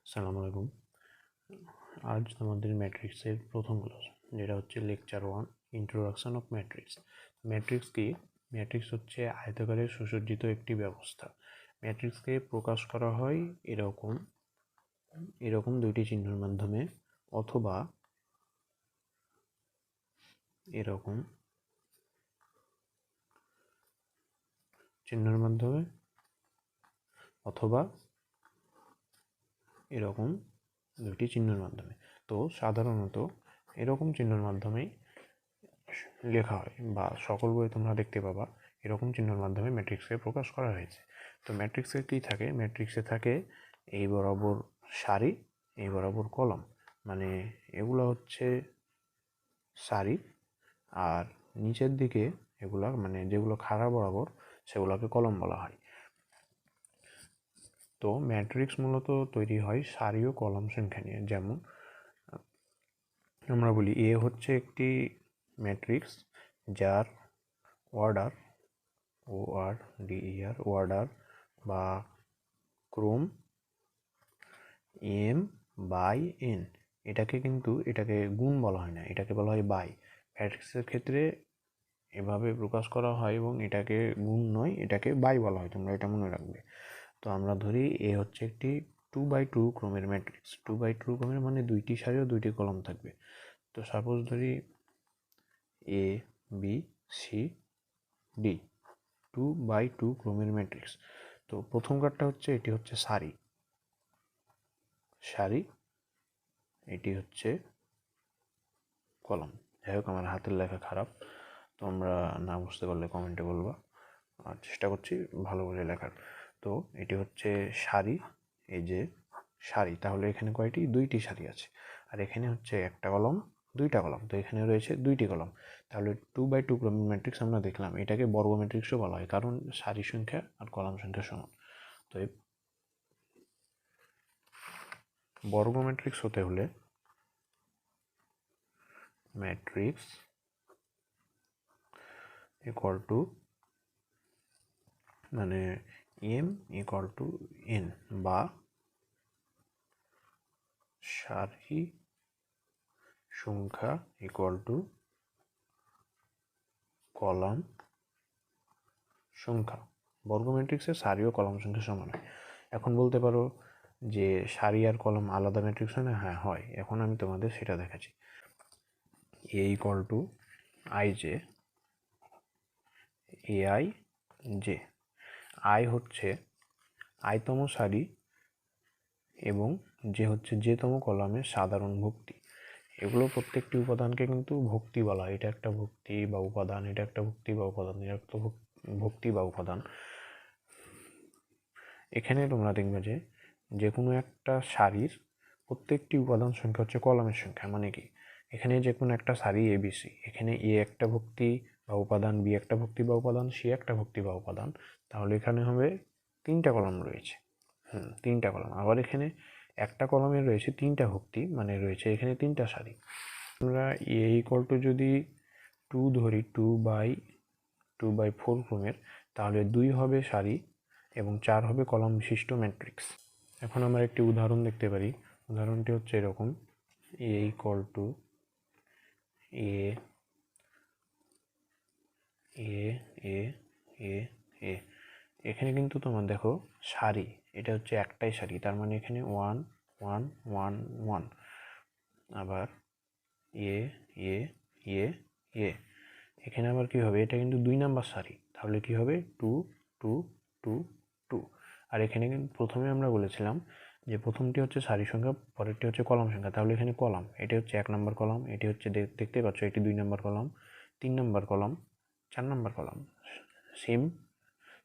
আসসালামু আলাইকুম। আজ আমাদের ম্যাট্রিক্সের প্রথম ক্লাস, যেটা হচ্ছে lecture 1, introduction of matrix. Matrix কি? ম্যাট্রিক্স হচ্ছে আয়তাকারে সুসজ্জিত একটি ব্যবস্থা। ম্যাট্রিক্সকে প্রকাশ করা হয় এরকম দুইটি চিহ্নের মাধ্যমে, অথবা এরকম চিহ্নের মাধ্যমে, অথবা এরকম দুইটি চিহ্নের মাধ্যমে। তো সাধারণত এরকম চিহ্নের মাধ্যমেই লেখা হয়, বা সকল বই তোমরা দেখতে পাবা এরকম চিহ্নের মাধ্যমে ম্যাট্রিক্সকে প্রকাশ করা হয়েছে। তো ম্যাট্রিক্সে কী থাকে? ম্যাট্রিক্সে থাকে এই বরাবর সারি, এই বরাবর কলাম, মানে এগুলো হচ্ছে সারি, আর নিচের দিকে এগুলা মানে যেগুলো খাড়া বরাবর সেগুলোকে কলম বলা হয়। তো ম্যাট্রিক্স মূলত তৈরি হয় সারি ও কলাম সংখ্যা নিয়ে। যেমন আমরা বলি এ হচ্ছে একটি ম্যাট্রিক্স যার অর্ডার অর্ডার বা ক্রম m/n। এটাকে গুণ বলা হয় না, এটাকে বলা হয় বাই। ম্যাট্রিক্সের ক্ষেত্রে এভাবে প্রকাশ করা হয়, এবং এটাকে গুণ নয়, এটাকে বাই বলা হয়। তোমরা এটা মনে রাখবে। তো আমরা ধরি এ হচ্ছে একটি 2x2 ক্রমের ম্যাট্রিক্স। 2x2 ক্রমের মানে দুইটি সারি ও দুইটি কলাম থাকবে। তো সাপোজ ধরি A B C D 2x2 ক্রমের ম্যাট্রিক্স। তো প্রথম কার্ডটা হচ্ছে, এটি হচ্ছে সারি, এটি হচ্ছে কলাম। যাই হোক, আমার হাতের লেখা খারাপ, তোমরা না বুঝতে পারলে কমেন্টে বলবা, আর চেষ্টা করছি ভালো করে লেখার। তো এটি হচ্ছে সারি, এই যে সারি, তাহলে এখানে কয়টি? দুইটি সারি আছে। আর এখানে হচ্ছে একটা কলম, দুইটা কলম, তো এখানে রয়েছে দুইটি কলম। তাহলে 2x2 ক্রমিক ম্যাট্রিক্স আমরা দেখলাম, এটাকে বর্গ ম্যাট্রিক্সও বলা হয়, কারণ সারি সংখ্যা আর কলাম সংখ্যা সমান। তো এই বর্গ ম্যাট্রিক্স হতে হলে ম্যাট্রিক্স ইকুয়াল টু, মানে m ইকুয়াল টু n, বা সারি সংখ্যা ইকুয়াল টু কলাম সংখ্যা। বর্গ ম্যাট্রিক্সে সারি ও কলাম সংখ্যা সমান হয়। এখন বলতে পারো যে সারি আর কলাম আলাদা ম্যাট্রিক্স হয় না? হ্যাঁ হয়। এখন আমি তোমাদের সেটা দেখাচ্ছি। A equal to I J, ai J. I হচ্ছে আইতম সারি এবং যে হচ্ছে যেতম কলামের সাধারণ ভুক্তি। এগুলো প্রত্যেকটি উপাদানকে কিন্তু ভুক্তি বলা হয়। এটা একটা ভুক্তি বা উপাদান, এটা একটা ভুক্তি বা উপাদান, এটা একটা ভুক্তি বা উপাদান। এখানে তোমরা দেখবে যে কোনো একটা সারির প্রত্যেকটি উপাদান সংখ্যা হচ্ছে কলামের সংখ্যা। মানে কি? এখানে যে কোনো একটা সারি এবিসি, এখানে এ একটা ভুক্তি বা উপাদান, বি একটা ভুক্তি বা উপাদান, সি একটা ভুক্তি বা উপাদান, তাহলে এখানে হবে 3টা কলাম রয়েছে। 3টা কলাম। আবার এখানে একটা কলামে রয়েছে 3টা ভুক্তি, মানে রয়েছে এখানে 3টা সারি। আমরা এ ইকুয়াল টু যদি 2 ধরি, 2/4 ক্রমের, তাহলে 2 হবে সারি এবং 4 হবে কলাম বিশিষ্ট ম্যাট্রিক্স। এখন আমরা একটি উদাহরণ দেখতে পারি। উদাহরণটি হচ্ছে এরকম, এ ইকুয়াল টু এ এ এ এ এ। এখানে কিন্তু তোমার দেখো সারি, এটা হচ্ছে একটাই সারি, তার মানে এখানে 1 1 1 1। আবার এ এ এ এ, এখানে আবার কি হবে? এটা কিন্তু 2 নাম্বার সারি, তাহলে কি হবে? 2 2 2 2। আর এখানে কিন্তু প্রথমে আমরা বলেছিলাম যে প্রথমটি হচ্ছে সারি সংখ্যা, পরেরটি হচ্ছে কলাম সংখ্যা, তাহলে এখানে কলাম, এটি হচ্ছে 1 নম্বর কলাম, এটি হচ্ছে দেখতে পাচ্ছ এটি 2 নম্বর কলাম, 3 নম্বর কলাম, 4 নম্বর কলাম।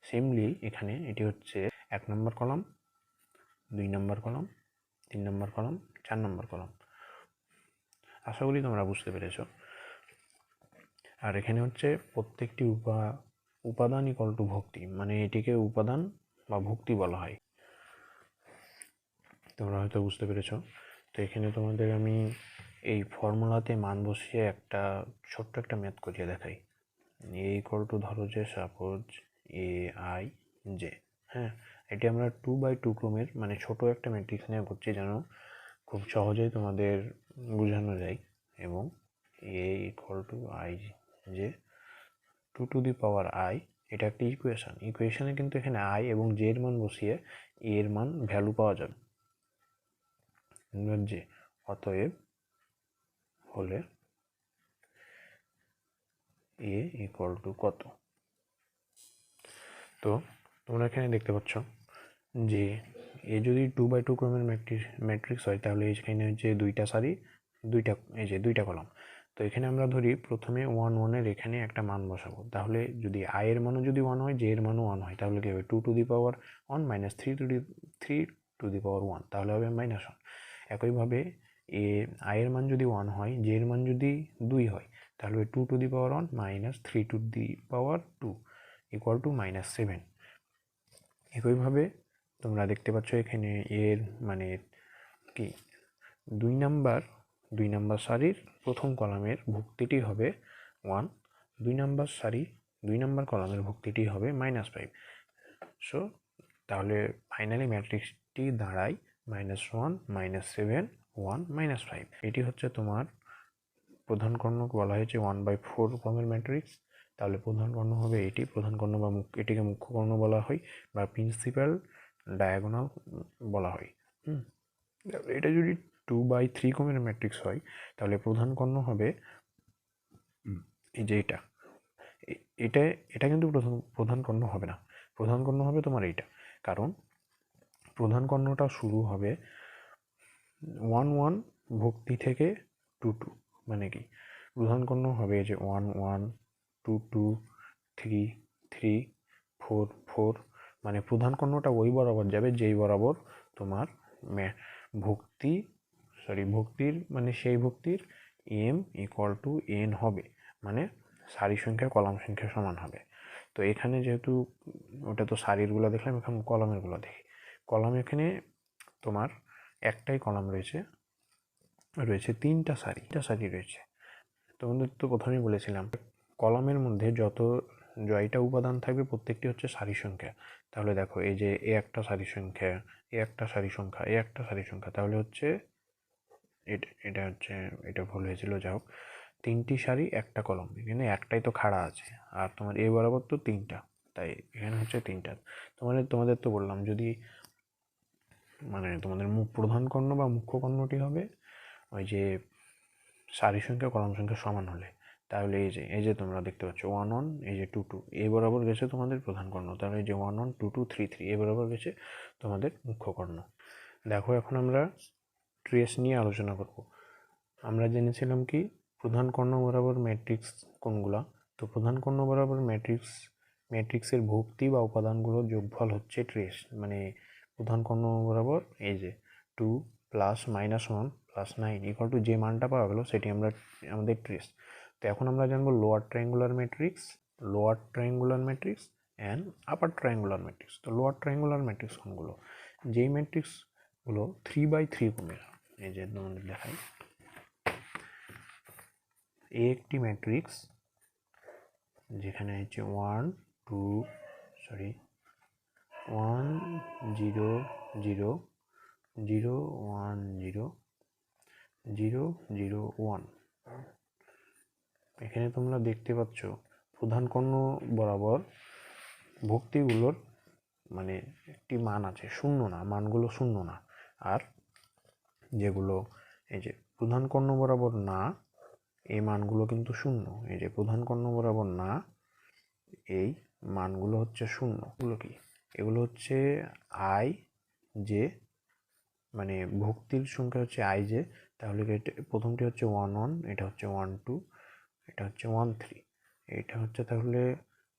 সেমলি এখানে এটি হচ্ছে 1 নম্বর কলাম, 2 নম্বর কলাম, 3 নম্বর কলাম, 4 নম্বর কলাম। আশা করি তোমরা বুঝতে পেরেছো। আর এখানে হচ্ছে প্রত্যেকটি উপাদান ইকুয়াল টু ভুক্তি, মানে এটিকে উপাদান বা ভুক্তি বলা হয়। তোমরা হয়তো বুঝতে পেরেছো। তো এখানে তোমাদের আমি এই ফর্মুলাতে মান বসিয়ে ছোট্ট একটা ম্যাথ করিয়ে দেখাই। এ ইকুয়াল টু, ধরো যে সাপোজ এ আই জে, হ্যাঁ, এটি আমরা 2x2 ক্রমের মানে ছোট একটা ম্যাট্রিক্স নিয়ে করছি যেন খুব সহজেই তোমাদের বোঝানো যায়। এবং a ইকুয়াল টু আই যে 2 এটা একটা ইকুয়েশনে কিন্তু এখানে আই এবং জে এর মান বসিয়ে এ এর মান ভ্যালু পাওয়া যাবে। যে অতএব হলে এ ইকুয়াল টু কত। তো তোমরা এখানে দেখতে পাচ্ছ যে এ যদি 2x2 ক্রমের ম্যাট্রিক্স হয় তাহলে এখানে হচ্ছে দুইটা সারি দুইটা কলাম। তো এখানে আমরা ধরি প্রথমে 1 1 এর এখানে একটা মান বসাবো, তাহলে যদি আই এর মানও যদি 1 হয় জে এর মানও 1 হয় তাহলে কি হবে 2 - 1 3 1 তাহলে হবে -1। একইভাবে আই এর মান যদি 1 হয় জে এর মান যদি 2 হয় তাহলে 2 - 1 - 3 2 ইকুয়াল টু -7। একইভাবে তোমরা দেখতে পাচ্ছ এখানে এর মানে কি 2 নাম্বার সারির প্রথম কলামের ভুক্তিটি হবে 1, 2 নাম্বার কলামের ভুক্তিটি হবে -5। সো তাহলে ফাইনালি ম্যাট্রিক্সটি দাঁড়ায় -1 -7 1 -5। এটি হচ্ছে তোমার প্রধান কর্ণ, বলা হয়েছে 1/4 ক্রমের ম্যাট্রিক্স। তাহলে প্রধান কর্ণ হবে এটি, প্রধান কর্ণ বা এটিকে মুখ্য কর্ণ বলা হয় বা প্রিন্সিপাল ডায়াগোনাল বলা হয়। এটা যদি 2/3 ক্রমের ম্যাট্রিক্স হয় তাহলে প্রধান কর্ণ হবে এই যে এটা কিন্তু প্রধান কর্ণ হবে না, প্রধান কর্ণ হবে তোমার এইটা। কারণ প্রধান কর্ণটা শুরু হবে 1 1 ভক্তি থেকে 2 2, মানে কি প্রধান কর্ণ হবে যে 1 1 2 2 3 3 4 4, মানে প্রধান কর্ণটা ওই বরাবর যাবে যেই বরাবর তোমার ভক্তির মানে সেই ভক্তির m ইকুয়াল টু n হবে, মানে সারি সংখ্যা কলাম সংখ্যা সমান হবে। তো এখানে যেহেতু ওটা তো সারিরগুলো দেখলাম, এখন কলামেরগুলো দেখি। কলাম এখানে তোমার একটাই কলাম রয়েছে 3টা সারি রয়েছে। তোমাদের তো প্রথমেই বলেছিলাম কলামের মধ্যে জয়টা উপাদান থাকবে প্রত্যেকটি হচ্ছে সারি সংখ্যা। তাহলে দেখো এই যে এ একটা সারি সংখ্যা, এ একটা সারি সংখ্যা, এ একটা সারি সংখ্যা, তাহলে হচ্ছে এটা ভুল হয়েছিল। যাই হোক, 3টি সারি একটা কলম, এখানে একটাই তো খাড়া আছে আর তোমার এ বরাবর তো 3টা, তাই এখানে হচ্ছে 3টা। তোমাদের তো বললাম যদি মানে তোমাদের প্রধান কর্ণ বা মুখ্য কর্ণটি হবে ওই যে সারি সংখ্যা কলাম সংখ্যা সমান হলে, তাহলে এই যে তোমরা দেখতে পাচ্ছ 1 1 এই যে 2 2 এই বরাবর গেছে তোমাদের প্রধান কর্ণ, তাহলে এই যে 1 1 2 2 3 3 এই বরাবর গেছে তোমাদের মুখ্য কর্ণ। দেখো এখন আমরা ট্রেস নিয়ে আলোচনা করব। আমরা জেনেছিলাম কি প্রধান কর্ণ বরাবর ম্যাট্রিক্স কোনগুলা, তো প্রধান কর্ণ বরাবর ম্যাট্রিক্সের ভুক্তি বা উপাদানগুলোর যোগফল হচ্ছে ট্রেস, মানে প্রধান কর্ণ বরাবর এই যে 2 + -1 + 9 ইকুয়াল টু যে মানটা পাওয়া গেল সেটি আমাদের ট্রেস। তো এখন আমরা জানবো lower triangular matrix and upper triangular matrix. তো লোয়ার ট্রায়াঙ্গুলার ম্যাট্রিক্স কোনগুলো, যেই ম্যাট্রিক্সগুলো 3/3 ক্রমের, এই যে তোমাদের দেখাই একটি ম্যাট্রিক্স যেখানে হচ্ছে 1 0 0 0 0 1 0 0 0 1। এখানে তোমরা দেখতে পাচ্ছ প্রধান কর্ণ বরাবর ভুক্তিগুলোর মানে একটি মান আছে, শূন্য না, মানগুলো শূন্য না। আর যেগুলো এই যে প্রধান কর্ণ বরাবর না, এই মানগুলো কিন্তু শূন্য। এই যে প্রধান কর্ণ বরাবর না, এই মানগুলো হচ্ছে শূন্য। এগুলো কি, এগুলো হচ্ছে আই জে, মানে ভক্তির সংখ্যা হচ্ছে আই জে। তাহলে প্রথমটি হচ্ছে 1 1, এটা হচ্ছে 1 2, এটা হচ্ছে 1 3, এটা হচ্ছে তাহলে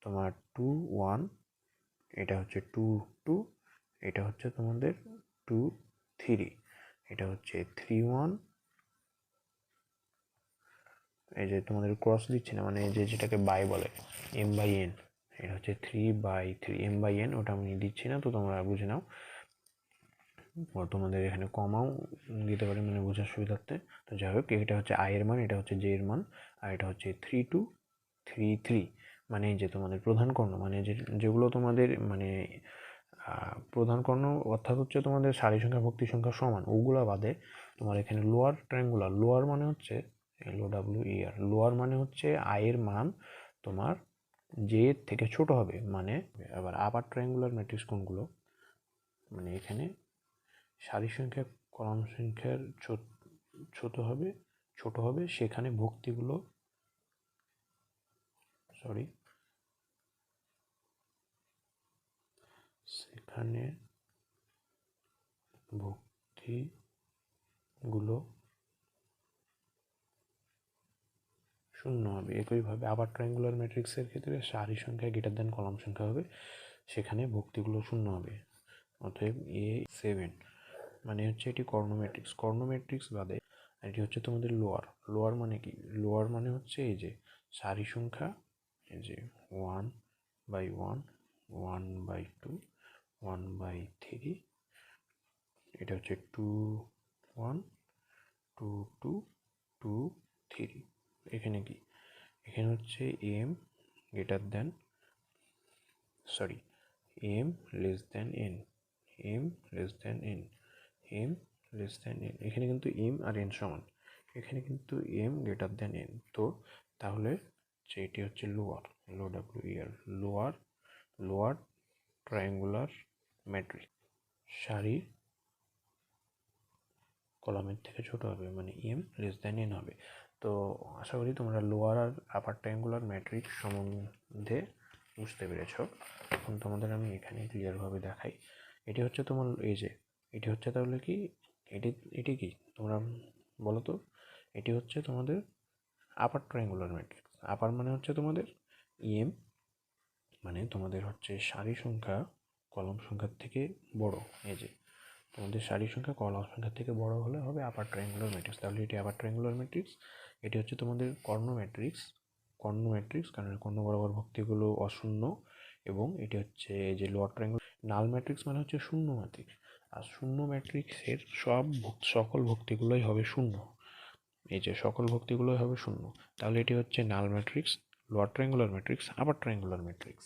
তোমার 2 1, এটা হচ্ছে 2 2, এটা হচ্ছে তোমাদের 2 3, এটা হচ্ছে 3 1, এই যে তোমাদের ক্রস দিচ্ছি না, মানে এই যে যেটাকে বাই বলে m/n, এটা হচ্ছে 3/3 m/n, ওটা আমি দিচ্ছি না, তো তোমরা বুঝে নাও। তোমাদের এখানে কমাও দিতে পারে মানে বোঝার সুবিধার্থে। তো যাই হোক, এটা হচ্ছে আই এর মান, এটা হচ্ছে জে এর মান, আর এটা হচ্ছে 3 2 3 3, মানে যে তোমাদের প্রধান কর্ণ, মানে যেগুলো তোমাদের মানে প্রধান কর্ণ অর্থাৎ হচ্ছে তোমাদের সারি সংখ্যা ভক্তি সংখ্যা সমান, ওগুলা বাদে তোমার এখানে লোয়ার ট্রায়াঙ্গুলার, লোয়ার মানে হচ্ছে LOWER, লোয়ার মানে হচ্ছে আয়ের মান তোমার যে থেকে ছোট হবে মানে। আবার আপার ট্রায়াঙ্গুলার ম্যাট্রিক্স কোনগুলো, মানে এখানে সারি সংখ্যা কলাম সংখ্যার ছোট হবে সেখানে ভক্তিগুলো সেখানে ভক্তিগুলো শূন্য হবে। একইভাবে আবার ট্রায়াঙ্গুলার ম্যাট্রিক্সের ক্ষেত্রে সারি সংখ্যা গ্রেটার দেন কলাম সংখ্যা হবে, সেখানে ভক্তিগুলো শূন্য হবে। অতএব A7 মানে হচ্ছে এটি কর্ণ ম্যাট্রিক্স। কর্ণ ম্যাট্রিক্স বাদে এটি হচ্ছে তোমাদের লোয়ার। লোয়ার মানে কি, লোয়ার মানে হচ্ছে এই যে সারি সংখ্যা, এই যে 1/1, 1/2, 1/3, এটা হচ্ছে 2/1, 2/2, 2/3। এখানে কি, এখানে হচ্ছে m less than n, m less than n, m less than n। এখানে কিন্তু m আর n সমান, এখানে কিন্তু m greater than n। তো তাহলে এটি হচ্ছে lower, LOWER, lower triangular matrix. সারি কলামের থেকে ছোট হবে মানে m less than n হবে। তো আশা করি তোমরা লোয়ার আর আপার ট্রায়াঙ্গুলার ম্যাট্রিক্স সম্বন্ধে বুঝতে পেরেছ। এখন তোমাদের আমি এখানে ক্লিয়ারভাবে দেখাই। এটি হচ্ছে তোমার এই যে, এটি হচ্ছে তাহলে কি, এটি কি তোমরা বলো তো, এটি হচ্ছে তোমাদের আপার ট্রায়াঙ্গুলার ম্যাট্রিক্স। আপার মানে হচ্ছে তোমাদের m, মানে তোমাদের হচ্ছে সারি সংখ্যা কলাম সংখ্যার থেকে বড়। এই যে তোমাদের সারি সংখ্যা কলাম সংখ্যার থেকে বড় হলে হবে আপার ট্রায়াঙ্গুলার ম্যাট্রিক্স। তাহলে এটি আপার ট্রায়াঙ্গুলার ম্যাট্রিক্স। এটি হচ্ছে তোমাদের কর্ণ ম্যাট্রিক্স, কারণ কর্ণ বরাবর ভক্তিগুলো অশূন্য। এবং এটি হচ্ছে এই যে লোয়ার ট্রায়াঙ্গুলার। নাল ম্যাট্রিক্স মানে হচ্ছে শূন্য ম্যাট্রিক্স, আর শূন্য ম্যাট্রিক্সের সকল ভক্তিগুলোই হবে শূন্য। এই যে সকল ভক্তিগুলোই হবে শূন্য। তাহলে এটি হচ্ছে নাল ম্যাট্রিক্স, লোয়ার ট্রায়াঙ্গুলার ম্যাট্রিক্স, আপার ট্রায়াঙ্গুলার ম্যাট্রিক্স।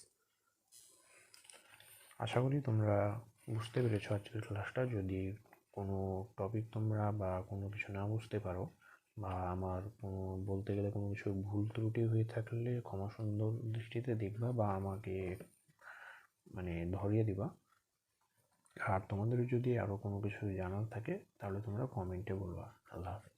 আশা করি তোমরা বুঝতে পেরেছো আজকের ক্লাসটা। যদি কোনো টপিক তোমরা বা কোনো কিছু না বুঝতে পারো, বা আমার কোনো বলতে গেলে কোনো কিছু ভুল ত্রুটি হয়ে থাকলে ক্ষমা সুন্দর দৃষ্টিতে দেখবা বা আমাকে মানে ধরিয়ে দিবা। আর তোমাদের যদি আরও কোনো কিছু জানার থাকে তাহলে তোমরা কমেন্টে বলবা। আল্লাহ হাফেজ।